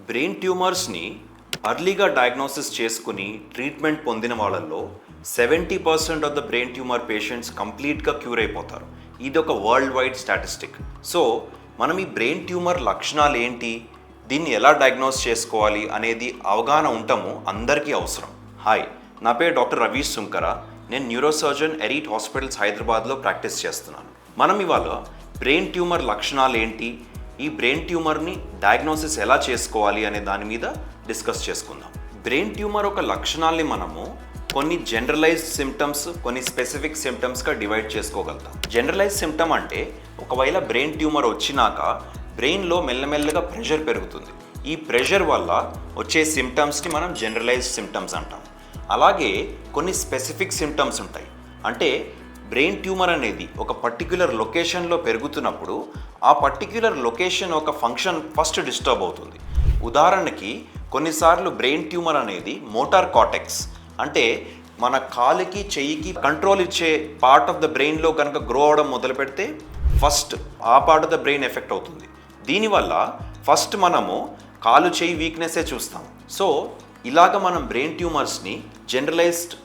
Brain ట్యూమర్స్ని అర్లీగా diagnosis చేసుకుని treatment పొందిన వాళ్ళల్లో 70% of the brain tumour patients కంప్లీట్గా క్యూర్ అయిపోతారు. ఇది ఒక వరల్డ్ వైడ్ స్టాటిస్టిక్. సో మనం ఈ బ్రెయిన్ ట్యూమర్ లక్షణాలు ఏంటి, దీన్ని ఎలా డయాగ్నోస్ చేసుకోవాలి అనేది అవగాహన ఉండటము అందరికీ అవసరం. హాయ్, నా పేరు డాక్టర్ రవీష్ సుంకర. నేను న్యూరోసర్జన్ ఎరీట్ హాస్పిటల్స్ హైదరాబాద్లో ప్రాక్టీస్ చేస్తున్నాను. మనం ఇవాళ బ్రెయిన్ ట్యూమర్ లక్షణాలు ఏంటి, ఈ బ్రెయిన్ ట్యూమర్ని డయాగ్నోసిస్ ఎలా చేసుకోవాలి అనే దాని మీద డిస్కస్ చేసుకుందాం. బ్రెయిన్ ట్యూమర్ ఒక లక్షణాల్ని మనము కొన్ని జనరలైజ్డ్ సిమ్టమ్స్, కొన్ని స్పెసిఫిక్ సిమ్టమ్స్గా డివైడ్ చేసుకోగలుగుతాం. జనరలైజ్డ్ సిమ్టమ్ అంటే ఒకవేళ బ్రెయిన్ ట్యూమర్ వచ్చినాక బ్రెయిన్లో మెల్లమెల్లగా ప్రెషర్ పెరుగుతుంది. ఈ ప్రెషర్ వల్ల వచ్చే సిమ్టమ్స్ని మనం జనరలైజ్డ్ సిమ్టమ్స్ అంటాం. అలాగే కొన్ని స్పెసిఫిక్ సిమ్టమ్స్ ఉంటాయి. అంటే బ్రెయిన్ ట్యూమర్ అనేది ఒక పర్టిక్యులర్ లొకేషన్లో పెరుగుతున్నప్పుడు ఆ పర్టిక్యులర్ లొకేషన్ ఒక ఫంక్షన్ ఫస్ట్ డిస్టర్బ్ అవుతుంది. ఉదాహరణకి కొన్నిసార్లు బ్రెయిన్ ట్యూమర్ అనేది మోటార్ కార్టెక్స్ అంటే మన కాలుకి చెయ్యికి కంట్రోల్ ఇచ్చే పార్ట్ ఆఫ్ ద బ్రెయిన్లో కనుక గ్రో అవడం మొదలు పెడితే ఫస్ట్ ఆ part of the brain effect అవుతుంది. దీనివల్ల ఫస్ట్ మనము కాలు చెయ్యి వీక్నెస్సే చూస్తాం. సో ఇలాగ మనం బ్రెయిన్ ట్యూమర్స్ని జనరలైజ్డ్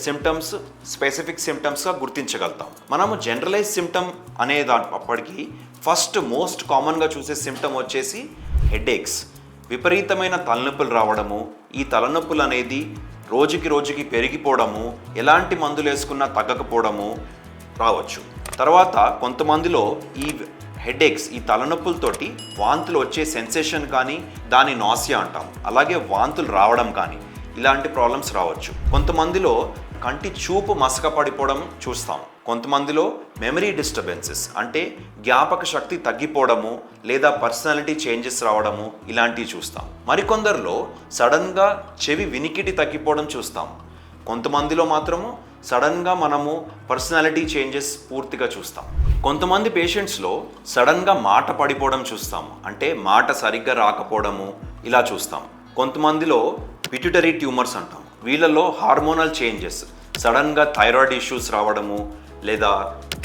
సిమ్టమ్స్, స్పెసిఫిక్ సిమ్టమ్స్గా గుర్తించగలుగుతాం. మనము జనరలైజ్ సిమ్టమ్ అనే అప్పటికి ఫస్ట్ మోస్ట్ కామన్గా చూసే సిమ్టమ్ వచ్చేసి హెడేక్స్. విపరీతమైన తలనొప్పులు రావడము, ఈ తలనొప్పులు అనేది రోజుకి పెరిగిపోవడము, ఎలాంటి మందులు వేసుకున్నా తగ్గకపోవడము రావచ్చు. తర్వాత కొంతమందిలో ఈ హెడేక్స్, ఈ తలనొప్పులతోటి వాంతులు వచ్చే సెన్సేషన్ కానీ దాని నాసియా అంటాం, అలాగే వాంతులు రావడం కానీ ఇలాంటి ప్రాబ్లమ్స్ రావచ్చు. కొంతమందిలో కంటి చూపు మసక పడిపోవడం చూస్తాం. కొంతమందిలో మెమరీ డిస్టర్బెన్సెస్ అంటే జ్ఞాపక శక్తి తగ్గిపోవడము లేదా పర్సనాలిటీ చేంజెస్ రావడము ఇలాంటివి చూస్తాం. మరికొందరిలో సడన్గా చెవి వినికిడి తగ్గిపోవడం చూస్తాం. కొంతమందిలో మాత్రము సడన్గా మనము పర్సనాలిటీ చేంజెస్ పూర్తిగా చూస్తాం. కొంతమంది పేషెంట్స్లో సడన్గా మాట పడిపోవడం చూస్తాము, అంటే మాట సరిగ్గా రాకపోవడము ఇలా చూస్తాం. కొంతమందిలో పిట్యూటరీ ట్యూమర్స్ అంటాం. వీళ్ళలో హార్మోనల్ చేంజెస్, సడన్గా థైరాయిడ్ ఇష్యూస్ రావడము లేదా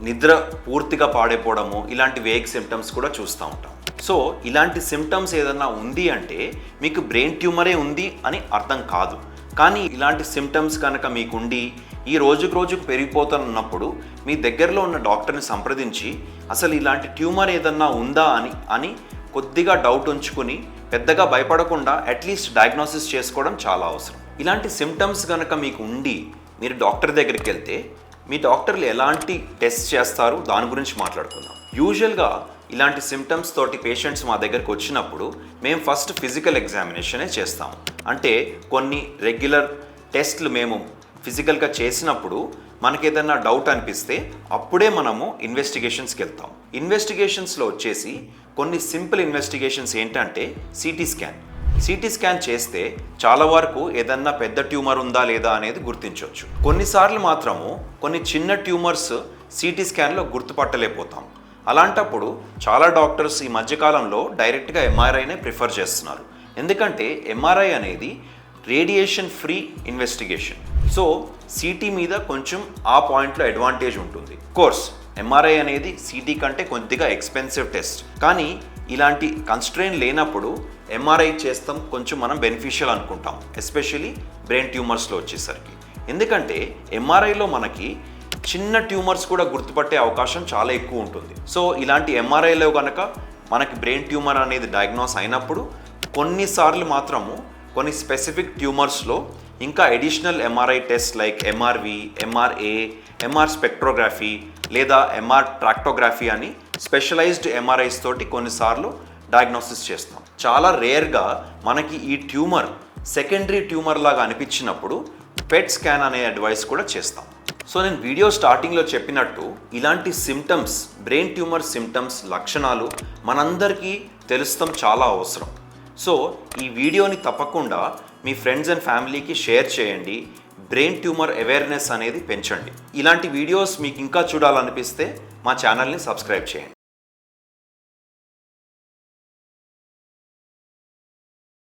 నిద్ర పూర్తిగా పాడైపోవడము ఇలాంటి వేగ్ సిమ్టమ్స్ కూడా చూస్తూ ఉంటాం. సో ఇలాంటి సిమ్టమ్స్ ఏదన్నా ఉంది అంటే మీకు బ్రెయిన్ ట్యూమరే ఉంది అని అర్థం కాదు. కానీ ఇలాంటి సిమ్టమ్స్ కనుక మీకుండి ఈ రోజుకు పెరిగిపోతున్నప్పుడు మీ దగ్గరలో ఉన్న డాక్టర్ని సంప్రదించి అసలు ఇలాంటి ట్యూమర్ ఏదన్నా ఉందా అని కొద్దిగా డౌట్ ఉంచుకుని పెద్దగా భయపడకుండా అట్లీస్ట్ డయాగ్నోసిస్ చేసుకోవడం చాలా అవసరం. ఇలాంటి సిమ్టమ్స్ కనుక మీకు ఉండి మీరు డాక్టర్ దగ్గరికి వెళ్తే మీ డాక్టర్లు ఎలాంటి టెస్ట్ చేస్తారు దాని గురించి మాట్లాడుకుందాం. యూజువల్గా ఇలాంటి సిమ్టమ్స్ తోటి పేషెంట్స్ మా దగ్గరికి వచ్చినప్పుడు మేము ఫస్ట్ ఫిజికల్ ఎగ్జామినేషనే చేస్తాము. అంటే కొన్ని రెగ్యులర్ టెస్ట్లు మేము ఫిజికల్గా చేసినప్పుడు మనకి ఏదైనా డౌట్ అనిపిస్తే అప్పుడే మనము ఇన్వెస్టిగేషన్స్కి వెళ్తాం. ఇన్వెస్టిగేషన్స్లో వచ్చేసి కొన్ని సింపుల్ ఇన్వెస్టిగేషన్స్ ఏంటంటే సిటీ స్కాన్ చేస్తే చాలా వరకు ఏదన్నా పెద్ద ట్యూమర్ ఉందా లేదా అనేది గుర్తించవచ్చు. కొన్నిసార్లు మాత్రము కొన్ని చిన్న ట్యూమర్స్ సిటీ స్కాన్లో గుర్తుపట్టలేకపోతాం. అలాంటప్పుడు చాలా డాక్టర్స్ ఈ మధ్యకాలంలో డైరెక్ట్గా ఎంఆర్ఐనే ప్రిఫర్ చేస్తున్నారు. ఎందుకంటే ఎంఆర్ఐ అనేది radiation free investigation. So city మీద కొంచెం ఆ పాయింట్లో అడ్వాంటేజ్ ఉంటుంది. కోర్స్ ఎంఆర్ఐ అనేది సిటీ కంటే కొద్దిగా ఎక్స్పెన్సివ్ టెస్ట్, కానీ ఇలాంటి కన్స్ట్రెయిన్ లేనప్పుడు ఎంఆర్ఐ చేస్తాం కొంచెం మనం బెనిఫిషియల్ అనుకుంటాం, ఎస్పెషలీ బ్రెయిన్ ట్యూమర్స్లో వచ్చేసరికి. ఎందుకంటే ఎంఆర్ఐలో మనకి చిన్న ట్యూమర్స్ కూడా గుర్తుపట్టే అవకాశం చాలా ఎక్కువ ఉంటుంది. సో ఇలాంటి ఎంఆర్ఐలో కనుక మనకి బ్రెయిన్ ట్యూమర్ అనేది డయాగ్నోస్ అయినప్పుడు కొన్నిసార్లు మాత్రము కొన్ని స్పెసిఫిక్ ట్యూమర్స్లో ఇంకా additional MRI test like MRV, MRA, MR spectrography లేదా ఎంఆర్ ట్రాక్టోగ్రఫీ అని స్పెషలైజ్డ్ ఎంఆర్ఐస్ తోటి కొన్నిసార్లు డయాగ్నోసిస్ చేస్తాం. చాలా రేర్గా మనకి ఈ ట్యూమర్ సెకండరీ ట్యూమర్ లాగా అనిపించినప్పుడు పెట్ స్కాన్ అనే అడ్వైస్ కూడా చేస్తాం. సో నేను వీడియో స్టార్టింగ్లో చెప్పినట్టు ఇలాంటి సిమ్టమ్స్, బ్రెయిన్ ట్యూమర్ సిమ్టమ్స్, లక్షణాలు మనందరికీ తెలుస్తాం చాలా అవసరం. సో ఈ వీడియోని తప్పకుండా మీ ఫ్రెండ్స్ అండ్ ఫ్యామిలీకి షేర్ చేయండి. బ్రెయిన్ ట్యూమర్ అవేర్నెస్ అనేది పెంచండి. ఇలాంటి వీడియోస్ మీకు ఇంకా చూడాలనిపిస్తే మా ఛానల్ని సబ్స్క్రైబ్ చేయండి.